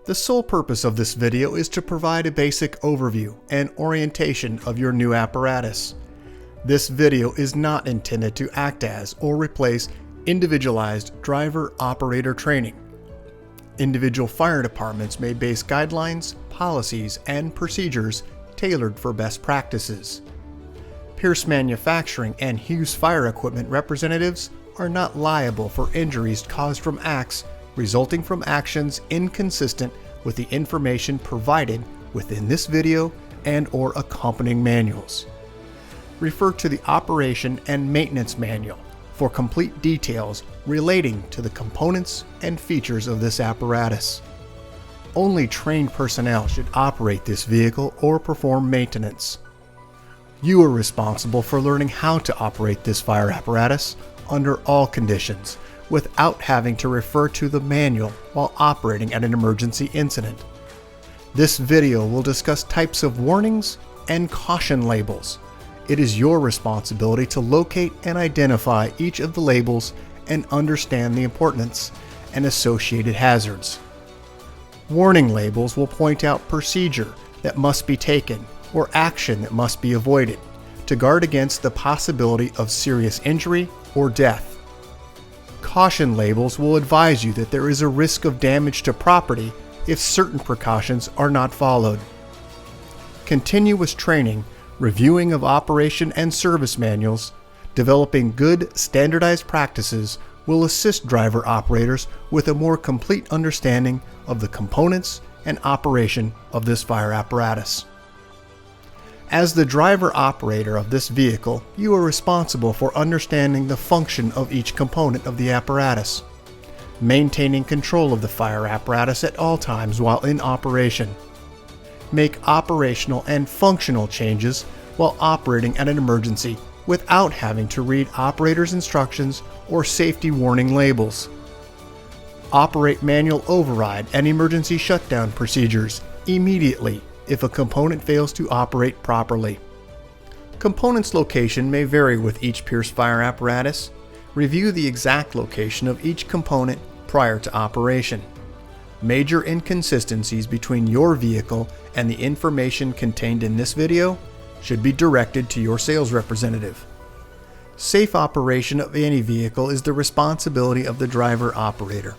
The sole purpose of this video is to provide a basic overview and orientation of your new apparatus. This video is not intended to act as or replace individualized driver-operator training. Individual fire departments may base guidelines, policies, and procedures tailored for best practices. Pierce Manufacturing and Hughes Fire Equipment representatives are not liable for injuries caused from acts resulting from actions inconsistent with the information provided within this video and/or accompanying manuals. Refer to the Operation and Maintenance Manual for complete details relating to the components and features of this apparatus. Only trained personnel should operate this vehicle or perform maintenance. You are responsible for learning how to operate this fire apparatus under all conditions without having to refer to the manual while operating at an emergency incident. This video will discuss types of warnings and caution labels. It is your responsibility to locate and identify each of the labels and understand the importance and associated hazards. Warning labels will point out procedure that must be taken or action that must be avoided to guard against the possibility of serious injury or death. Caution labels will advise you that there is a risk of damage to property if certain precautions are not followed. Continuous training, reviewing of operation and service manuals, developing good standardized practices will assist driver operators with a more complete understanding of the components and operation of this fire apparatus. As the driver operator of this vehicle, you are responsible for understanding the function of each component of the apparatus, maintaining control of the fire apparatus at all times while in operation, make operational and functional changes while operating at an emergency without having to read operator's instructions or safety warning labels, operate manual override and emergency shutdown procedures immediately if a component fails to operate properly. Components location may vary with each Pierce fire apparatus. Review the exact location of each component prior to operation. Major inconsistencies between your vehicle and the information contained in this video should be directed to your sales representative. Safe operation of any vehicle is the responsibility of the driver operator.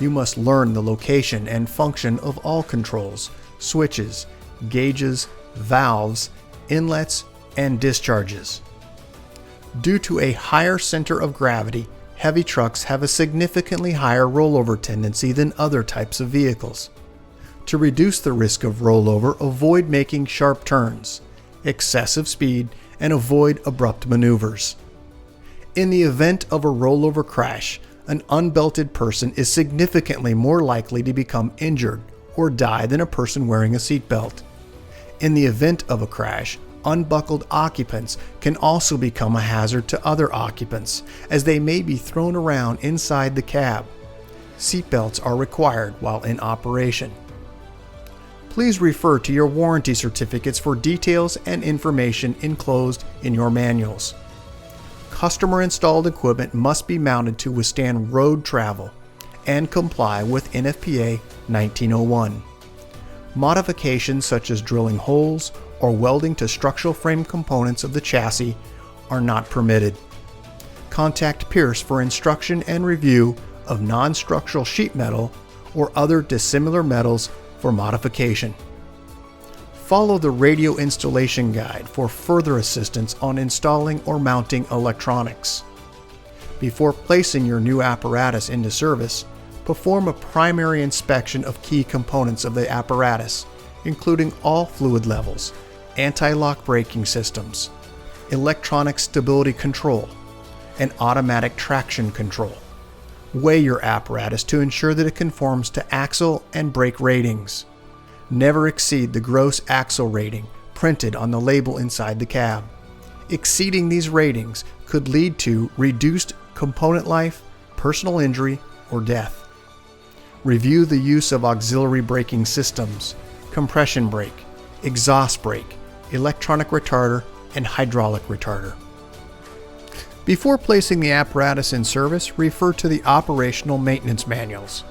You must learn the location and function of all controls, switches, gauges, valves, inlets, and discharges. Due to a higher center of gravity, heavy trucks have a significantly higher rollover tendency than other types of vehicles. To reduce the risk of rollover, avoid making sharp turns, excessive speed, and avoid abrupt maneuvers. In the event of a rollover crash, an unbelted person is significantly more likely to become injured or die than a person wearing a seatbelt. In the event of a crash, unbuckled occupants can also become a hazard to other occupants, as they may be thrown around inside the cab. Seatbelts are required while in operation. Please refer to your warranty certificates for details and information enclosed in your manuals. Customer-installed equipment must be mounted to withstand road travel and comply with NFPA 1901. Modifications such as drilling holes or welding to structural frame components of the chassis are not permitted. Contact Pierce for instruction and review of non-structural sheet metal or other dissimilar metals for modification. Follow the radio installation guide for further assistance on installing or mounting electronics. Before placing your new apparatus into service, perform a primary inspection of key components of the apparatus, including all fluid levels, anti-lock braking systems, electronic stability control, and automatic traction control. Weigh your apparatus to ensure that it conforms to axle and brake ratings. Never exceed the gross axle rating printed on the label inside the cab. Exceeding these ratings could lead to reduced component life, personal injury, or death. Review the use of auxiliary braking systems, compression brake, exhaust brake, electronic retarder, and hydraulic retarder. Before placing the apparatus in service, refer to the operational maintenance manuals.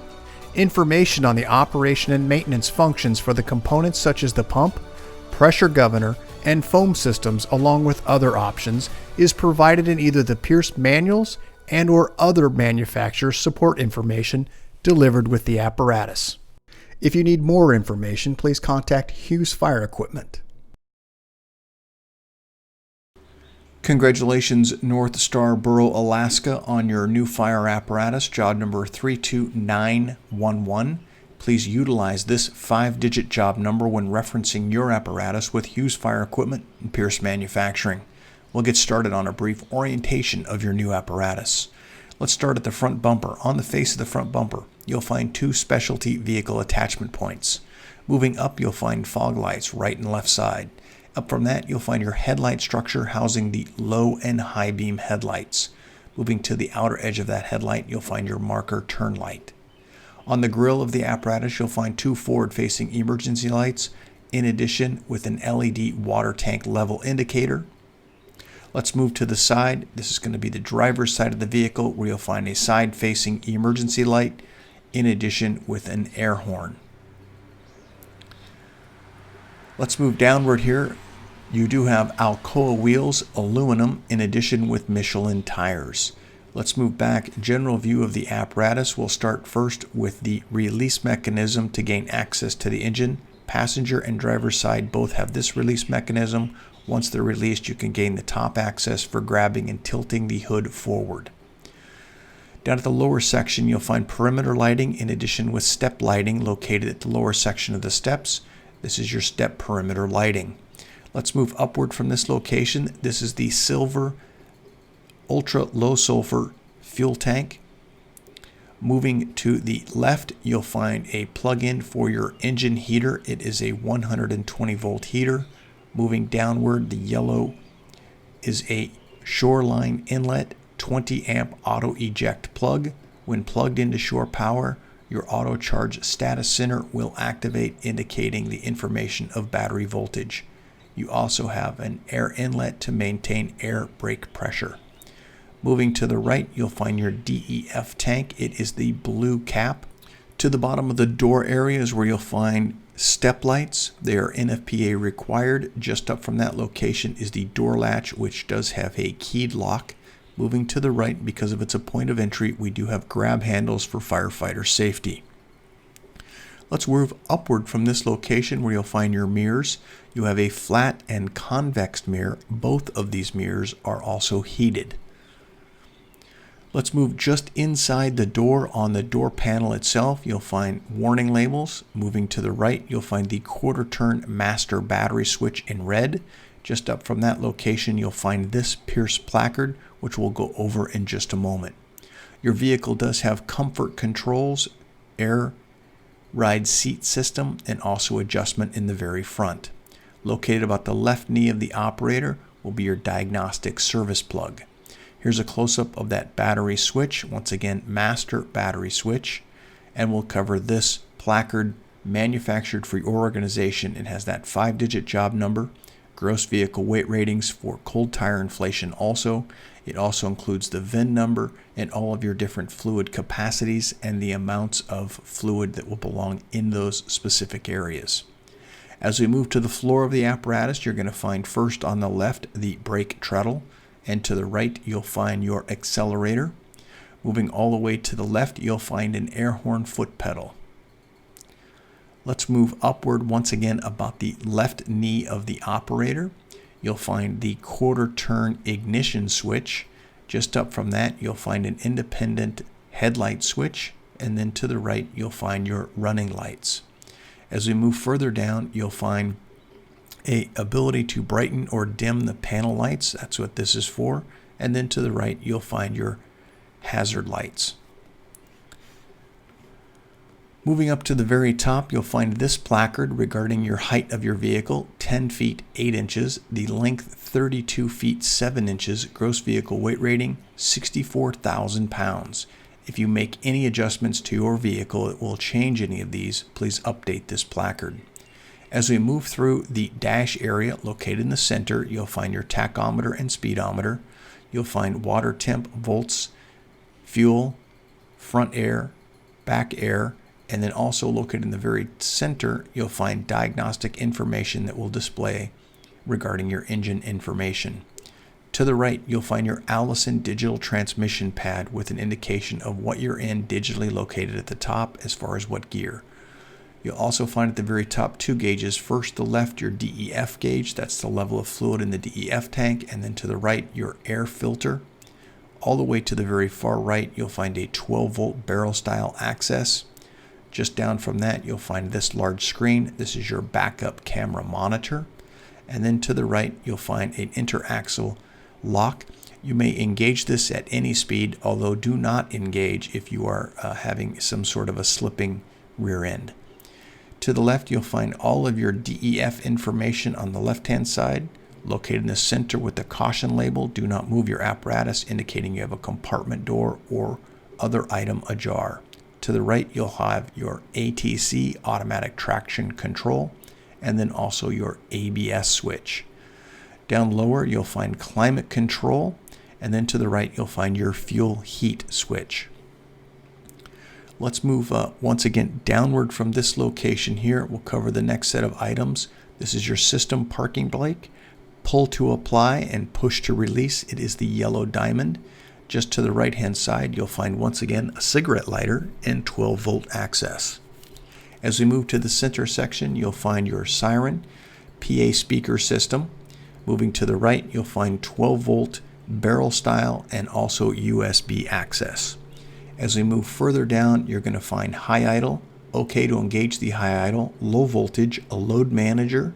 Information on the operation and maintenance functions for the components such as the pump, pressure governor, and foam systems, along with other options, is provided in either the Pierce manuals and/or other manufacturer support information delivered with the apparatus. If you need more information, please contact Hughes Fire Equipment. Congratulations, North Star Borough, Alaska, on your new fire apparatus, job number 32911. Please utilize this 5-digit job number when referencing your apparatus with Hughes Fire Equipment and Pierce Manufacturing. We'll get started on a brief orientation of your new apparatus. Let's start at the front bumper. On the face of the front bumper, you'll find 2 specialty vehicle attachment points. Moving up, you'll find fog lights right and left side. Up from that, you'll find your headlight structure housing the low and high beam headlights. Moving to the outer edge of that headlight, you'll find your marker turn light. On the grille of the apparatus, you'll find 2 forward-facing emergency lights, in addition with an LED water tank level indicator. Let's move to the side. This is going to be the driver's side of the vehicle, where you'll find a side-facing emergency light, in addition with an air horn. Let's move downward here. You do have Alcoa wheels, aluminum, in addition with Michelin tires. Let's move back. General view of the apparatus. We'll start first with the release mechanism to gain access to the engine. Passenger and driver's side both have this release mechanism. Once they're released, you can gain the top access for grabbing and tilting the hood forward. Down at the lower section, you'll find perimeter lighting in addition with step lighting located at the lower section of the steps. This is your step perimeter lighting. Let's move upward from this location. This is the silver ultra low sulfur fuel tank. Moving to the left, you'll find a plug-in for your engine heater. It is a 120 volt heater. Moving downward, the yellow is a shoreline inlet 20 amp auto eject plug. When plugged into shore power, your auto charge status center will activate, indicating the information of battery voltage. You also have an air inlet to maintain air brake pressure. Moving to the right, you'll find your DEF tank. It is the blue cap. To the bottom of the door area is where you'll find step lights. They are NFPA required. Just up from that location is the door latch, which does have a keyed lock. Moving to the right, because of it's a point of entry, we do have grab handles for firefighter safety. Let's move upward from this location where you'll find your mirrors. You have a flat and convex mirror. Both of these mirrors are also heated. Let's move just inside the door. On the door panel itself, you'll find warning labels. Moving to the right, you'll find the quarter turn master battery switch in red. Just up from that location, you'll find this Pierce placard, which we'll go over in just a moment. Your vehicle does have comfort controls, air ride seat system, and also adjustment in the very front. Located about the left knee of the operator will be your diagnostic service plug. Here's a close-up of that battery switch. Once again, master battery switch. And we'll cover this placard manufactured for your organization. It has that 5-digit job number, gross vehicle weight ratings for cold tire inflation also. It also includes the VIN number and all of your different fluid capacities and the amounts of fluid that will belong in those specific areas. As we move to the floor of the apparatus, you're going to find first on the left the brake treadle, and to the right you'll find your accelerator. Moving all the way to the left, you'll find an air horn foot pedal. Let's move upward once again about the left knee of the operator. You'll find the quarter turn ignition switch. Just up from that, you'll find an independent headlight switch, and then to the right you'll find your running lights. As we move further down, you'll find a ability to brighten or dim the panel lights. That's what this is for. And then to the right, you'll find your hazard lights. Moving up to the very top, you'll find this placard regarding your height of your vehicle, 10 feet 8 inches, the length 32 feet 7 inches, gross vehicle weight rating 64,000 pounds. If you make any adjustments to your vehicle, it will change any of these. Please update this placard. As we move through the dash area located in the center, you'll find your tachometer and speedometer. You'll find water temp, volts, fuel, front air, back air, And then also located in the very center, you'll find diagnostic information that will display regarding your engine information. To the right, you'll find your Allison digital transmission pad with an indication of what you're in digitally located at the top as far as what gear. You'll also find at the very top two gauges. First, the left, your DEF gauge. That's the level of fluid in the DEF tank. And then to the right, your air filter. All the way to the very far right, you'll find a 12-volt barrel style access. Just down from that, you'll find this large screen. This is your backup camera monitor. And then to the right, you'll find an interaxle lock. You may engage this at any speed, although do not engage if you are having some sort of a slipping rear end. To the left, you'll find all of your DEF information on the left-hand side. Located in the center with the caution label, do not move your apparatus, indicating you have a compartment door or other item ajar. To the right, you'll have your ATC, automatic traction control, and then also your ABS switch. Down lower, you'll find climate control, and then to the right, you'll find your fuel heat switch. Let's move once again downward from this location here. We'll cover the next set of items. This is your system parking brake. Pull to apply and push to release. It is the yellow diamond. Just to the right hand side, you'll find once again a cigarette lighter and 12-volt access. As we move to the center section, you'll find your siren, PA speaker system. Moving to the right, you'll find 12-volt barrel style and also USB access. As we move further down, you're going to find high idle, OK to engage the high idle, low voltage, a load manager,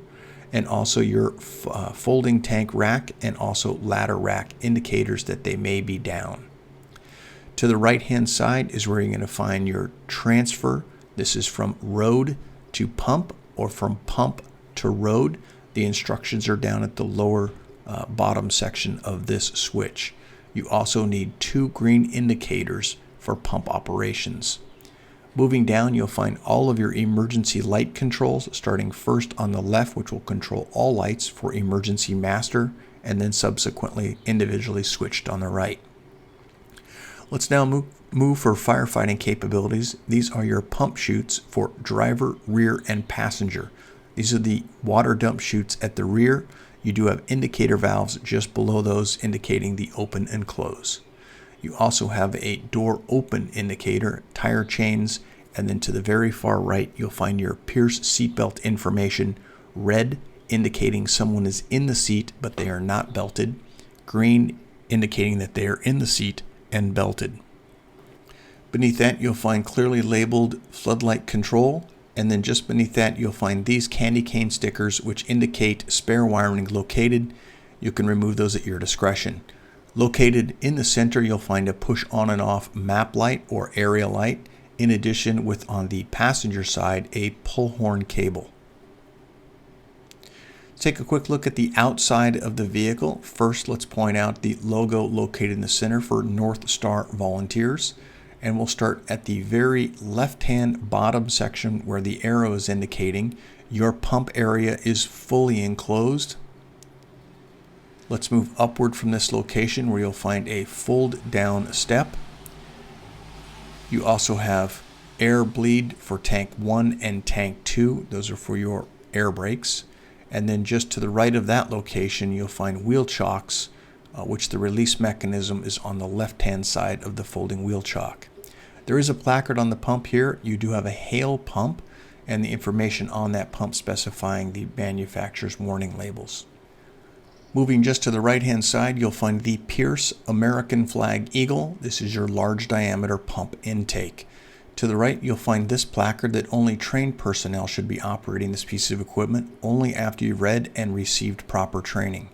and also your folding tank rack and also ladder rack indicators that they may be down. To the right hand side is where you're going to find your transfer. This is from road to pump or from pump to road. The instructions are down at the lower bottom section of this switch. You also need two green indicators for pump operations. Moving down, you'll find all of your emergency light controls, starting first on the left, which will control all lights for emergency master, and then subsequently individually switched on the right. Let's now move for firefighting capabilities. These are your pump chutes for driver, rear, and passenger. These are the water dump chutes at the rear. You do have indicator valves just below those indicating the open and close. You also have a door open indicator, tire chains, and then to the very far right, you'll find your Pierce seatbelt information, red indicating someone is in the seat but they are not belted, green indicating that they are in the seat and belted. Beneath that, you'll find clearly labeled floodlight control, and then just beneath that, you'll find these candy cane stickers which indicate spare wiring located. You can remove those at your discretion. Located in the center, you'll find a push on and off map light or area light. In addition, with on the passenger side, a pull horn cable. Let's take a quick look at the outside of the vehicle. First, let's point out the logo located in the center for North Star Volunteers. And we'll start at the very left-hand bottom section where the arrow is indicating your pump area is fully enclosed. Let's move upward from this location where you'll find a fold down step. You also have air bleed for tank 1 and tank 2. Those are for your air brakes. And then just to the right of that location, you'll find wheel chocks, which the release mechanism is on the left-hand side of the folding wheel chock. There is a placard on the pump here. You do have a Hale pump and the information on that pump specifying the manufacturer's warning labels. Moving just to the right-hand side, you'll find the Pierce American Flag Eagle. This is your large diameter pump intake. To the right, you'll find this placard that only trained personnel should be operating this piece of equipment only after you've read and received proper training.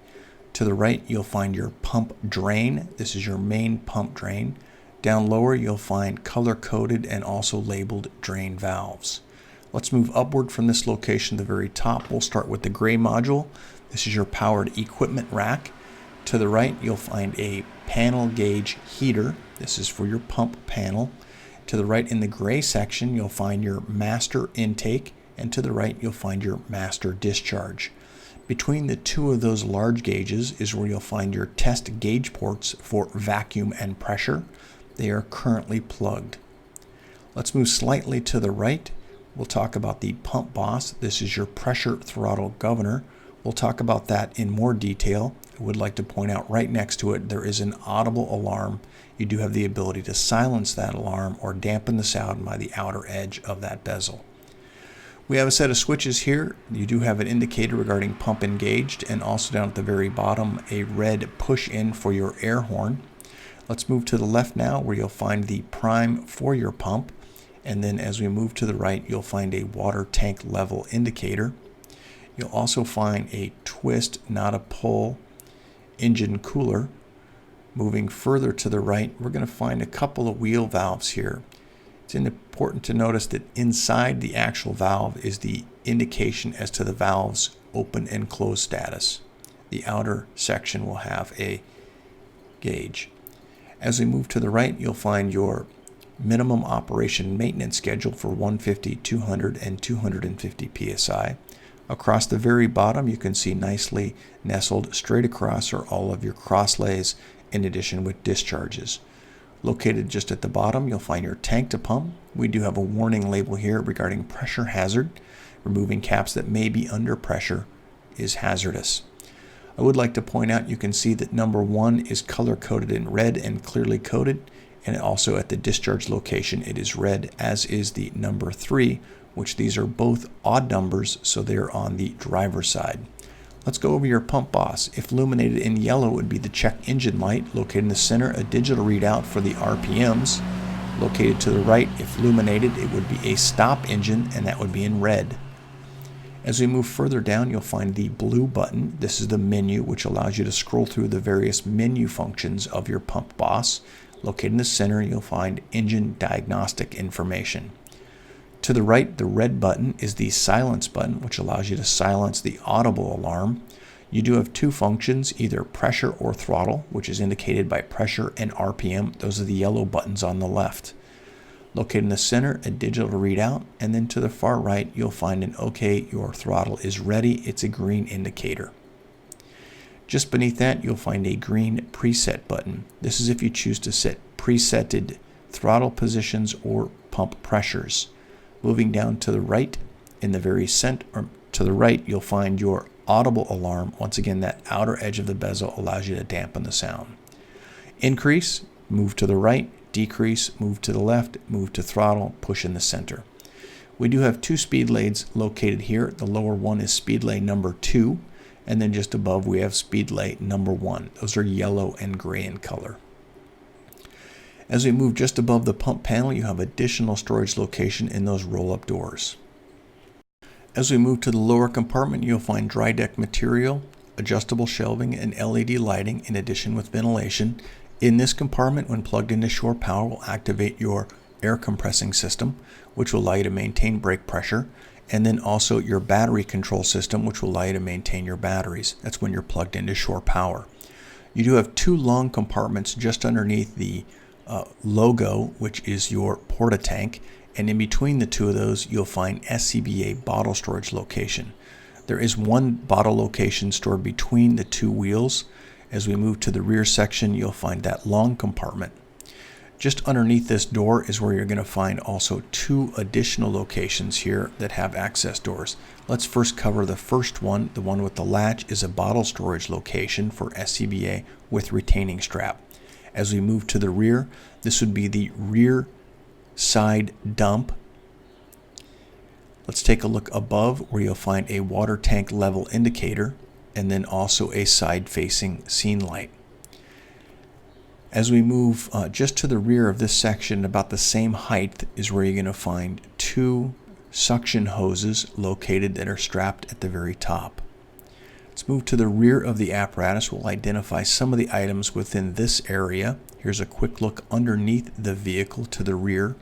To the right, you'll find your pump drain. This is your main pump drain. Down lower, you'll find color-coded and also labeled drain valves. Let's move upward from this location to the very top. We'll start with the gray module. This is your powered equipment rack. To the right, you'll find a panel gauge heater. This is for your pump panel. To the right in the gray section, you'll find your master intake, and to the right, you'll find your master discharge. Between the two of those large gauges is where you'll find your test gauge ports for vacuum and pressure. They are currently plugged. Let's move slightly to the right. We'll talk about the pump boss. This is your pressure throttle governor. We'll talk about that in more detail. I would like to point out right next to it, there is an audible alarm. You do have the ability to silence that alarm or dampen the sound by the outer edge of that bezel. We have a set of switches here. You do have an indicator regarding pump engaged, and also down at the very bottom, a red push in for your air horn. Let's move to the left now, where you'll find the prime for your pump. And then as we move to the right, you'll find a water tank level indicator. You'll also find a twist, not a pull, engine cooler. Moving further to the right, we're going to find a couple of wheel valves here. It's important to notice that inside the actual valve is the indication as to the valve's open and closed status. The outer section will have a gauge. As we move to the right, you'll find your minimum operation maintenance schedule for 150, 200, and 250 psi. Across the very bottom, you can see nicely nestled straight across are all of your crosslays, in addition with discharges. Located just at the bottom, you'll find your tank to pump. We do have a warning label here regarding pressure hazard. Removing caps that may be under pressure is hazardous. I would like to point out you can see that number 1 is color coded in red and clearly coded, and also at the discharge location it is red, as is the number 3, which these are both odd numbers, so they're on the driver's side. Let's go over your pump boss. If illuminated in yellow, it would be the check engine light. Located in the center, a digital readout for the RPMs. Located to the right, if illuminated, it would be a stop engine, and that would be in red. As we move further down, you'll find the blue button. This is the menu, which allows you to scroll through the various menu functions of your pump boss. Located in the center, you'll find engine diagnostic information. To the right, the red button is the silence button, which allows you to silence the audible alarm. You do have 2 functions, either pressure or throttle, which is indicated by pressure and RPM. Those are the yellow buttons on the left. Located in the center, a digital readout, and then to the far right, you'll find an OK, your throttle is ready. It's a green indicator. Just beneath that, you'll find a green preset button. This is if you choose to set presetted throttle positions or pump pressures. Moving down to the right, in the very center, or to the right, you'll find your audible alarm. Once again, that outer edge of the bezel allows you to dampen the sound. Increase, move to the right. Decrease, move to the left. Move to throttle, push in the center. We do have 2 speed lanes located here. The lower one is speed lane number 2, and then just above we have speed lane number 1. Those are yellow and gray in color. As we move just above the pump panel, you have additional storage location in those roll-up doors. As we move to the lower compartment, you'll find dry deck material, adjustable shelving, and LED lighting, in addition with ventilation. In this compartment, when plugged into shore power, will activate your air compressing system, which will allow you to maintain brake pressure, and then also your battery control system, which will allow you to maintain your batteries. That's when you're plugged into shore power. You do have 2 long compartments just underneath the logo, which is your porta tank, and in between the 2 of those you'll find SCBA bottle storage location. There is 1 bottle location stored between the 2 wheels. As we move to the rear section, you'll find that long compartment. Just underneath this door is where you're going to find also 2 additional locations here that have access doors. Let's first cover the first one. The one with the latch is a bottle storage location for SCBA with retaining strap. As we move to the rear, this would be the rear side dump. Let's take a look above, where you'll find a water tank level indicator and then also a side facing scene light. As we move just to the rear of this section, about the same height, is where you're going to find 2 suction hoses located that are strapped at the very top. Let's move to the rear of the apparatus. We'll identify some of the items within this area. Here's a quick look underneath the vehicle to the rear.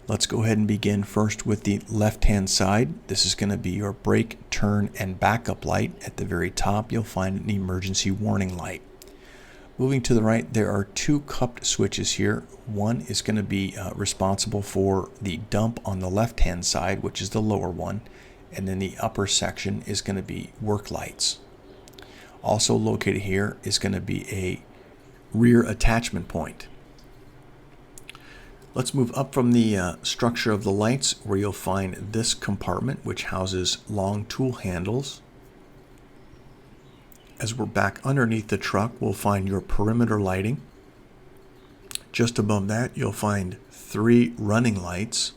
Let's go ahead and begin first with the left-hand side. This is going to be your brake, turn, and backup light. At the very top, you'll find an emergency warning light. Moving to the right, there are 2 cupped switches here. One is going to be responsible for the dump on the left-hand side, which is the lower one. And then the upper section is going to be work lights. Also located here is going to be a rear attachment point. Let's move up from the structure of the lights, where you'll find this compartment, which houses long tool handles. As we're back underneath the truck, we'll find your perimeter lighting. Just above that, you'll find 3 running lights.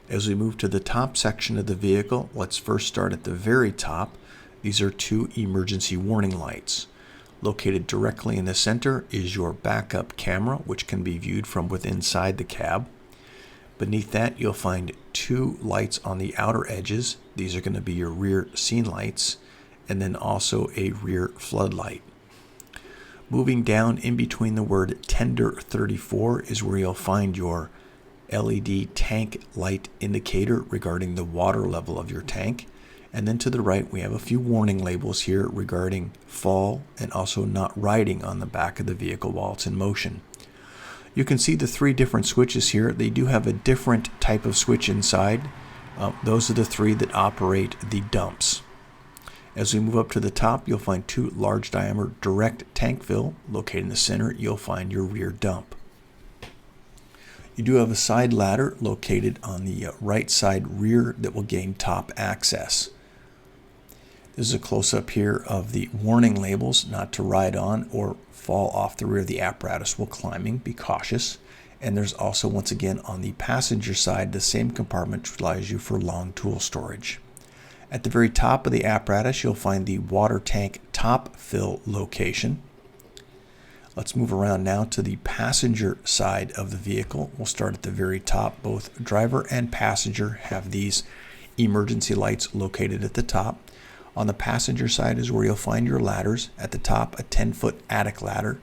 As we move to the top section of the vehicle, let's first start at the very top. These are 2 emergency warning lights. Located directly in the center is your backup camera, which can be viewed from within inside the cab. Beneath that, you'll find 2 lights on the outer edges. These are going to be your rear scene lights, and then also a rear floodlight. Moving down in between the word Tender 34 is where you'll find your LED tank light indicator regarding the water level of your tank. And then to the right, we have a few warning labels here regarding fall and also not riding on the back of the vehicle while it's in motion. You can see the 3 different switches here. They do have a different type of switch inside. Those are the 3 that operate the dumps. As we move up to the top, you'll find 2 large diameter direct tank fill. Located in the center, you'll find your rear dump. You do have a side ladder located on the right side rear that will gain top access. This is a close-up here of the warning labels: not to ride on or fall off the rear of the apparatus while climbing. Be cautious. And there's also, once again, on the passenger side, the same compartment which allows you for long tool storage. At the very top of the apparatus, you'll find the water tank top fill location. Let's move around now to the passenger side of the vehicle. We'll start at the very top. Both driver and passenger have these emergency lights located at the top. On the passenger side is where you'll find your ladders. At the top, a 10-foot attic ladder.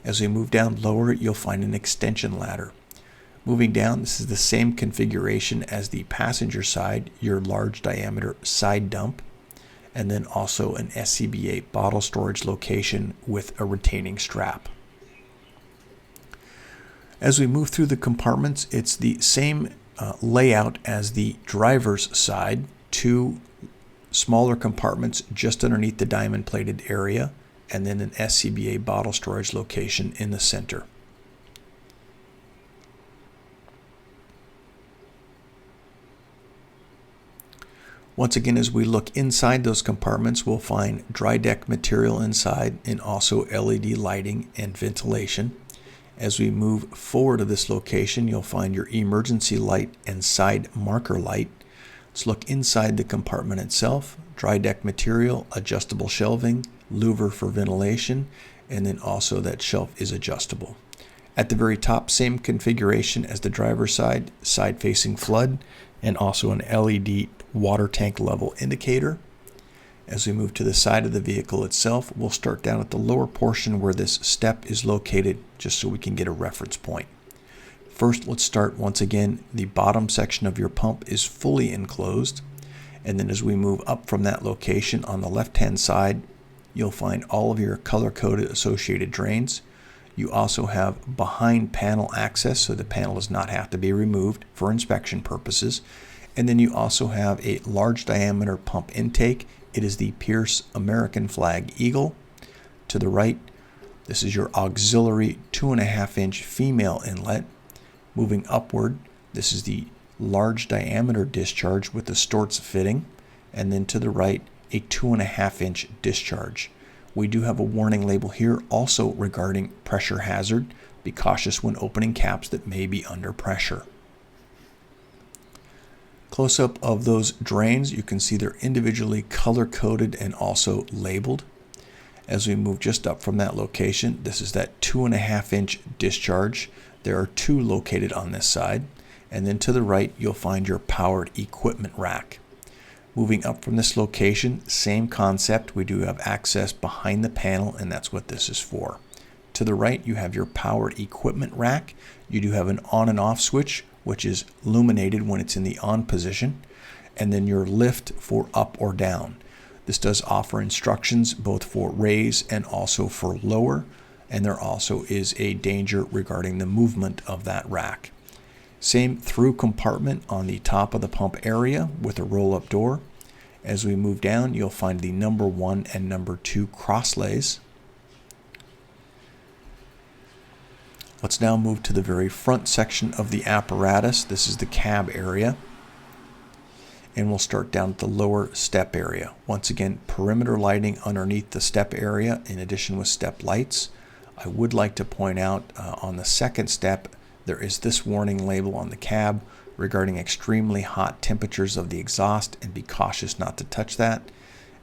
As we move down lower, you'll find an extension ladder. Moving down, this is the same configuration as the passenger side, your large diameter side dump, and then also an SCBA bottle storage location with a retaining strap. As we move through the compartments, it's the same layout as the driver's side. 2 smaller compartments just underneath the diamond plated area, and then an SCBA bottle storage location in the center. Once again, as we look inside those compartments, we'll find dry deck material inside and also LED lighting and ventilation. As we move forward to this location, you'll find your emergency light and side marker light. Let's look inside the compartment itself. Dry deck material, adjustable shelving, louver for ventilation, and then also that shelf is adjustable. At the very top, same configuration as the driver's side, side-facing flood, and also an LED water tank level indicator. As we move to the side of the vehicle itself, we'll start down at the lower portion where this step is located, just so we can get a reference point. First, let's start once again. The bottom section of your pump is fully enclosed, and then as we move up from that location, on the left-hand side, you'll find all of your color-coded associated drains. You also have behind panel access, so the panel does not have to be removed for inspection purposes. And then you also have a large diameter pump intake. It is the Pierce American Flag Eagle. To the right, this is your auxiliary 2.5-inch female inlet. Moving upward, this is the large diameter discharge with the Storz fitting. And then to the right, a 2.5-inch discharge. We do have a warning label here also regarding pressure hazard. Be cautious when opening caps that may be under pressure. Close-up of those drains, you can see they're individually color-coded and also labeled. As we move just up from that location, this is that 2.5-inch discharge. There are 2 located on this side. And then to the right, you'll find your powered equipment rack. Moving up from this location, same concept. We do have access behind the panel, and that's what this is for. To the right, you have your powered equipment rack. You do have an on and off switch, which is illuminated when it's in the on position, and then your lift for up or down. This does offer instructions both for raise and also for lower, and there also is a danger regarding the movement of that rack. Same through compartment on the top of the pump area with a roll-up door. As we move down, you'll find the number 1 and number 2 crosslays. Let's now move to the very front section of the apparatus. This is the cab area. And we'll start down at the lower step area. Once again, perimeter lighting underneath the step area in addition with step lights. I would like to point out on the second step, there is this warning label on the cab regarding extremely hot temperatures of the exhaust, and be cautious not to touch that.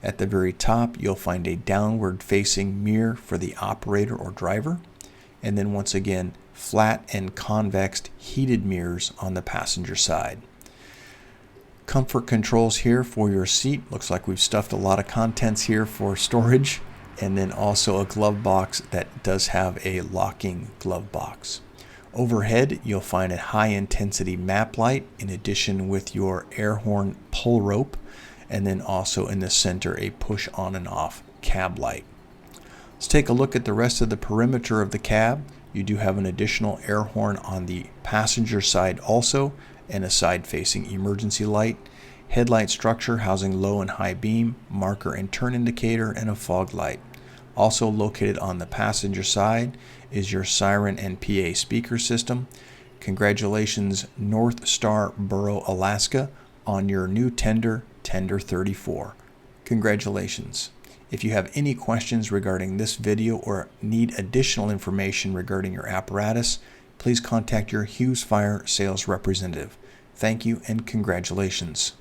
At the very top, you'll find a downward facing mirror for the operator or driver. And then once again, flat and convex heated mirrors on the passenger side. Comfort controls here for your seat. Looks like we've stuffed a lot of contents here for storage. And then also a glove box that does have a locking glove box. Overhead, you'll find a high intensity map light in addition with your air horn pull rope. And then also in the center, a push on and off cab light. Let's take a look at the rest of the perimeter of the cab. You do have an additional air horn on the passenger side also, and a side-facing emergency light, headlight structure housing low and high beam, marker and turn indicator, and a fog light. Also located on the passenger side is your siren and PA speaker system. Congratulations, North Star Borough, Alaska, on your new tender, Tender 34. Congratulations. If you have any questions regarding this video or need additional information regarding your apparatus, please contact your Hughes Fire sales representative. Thank you and congratulations.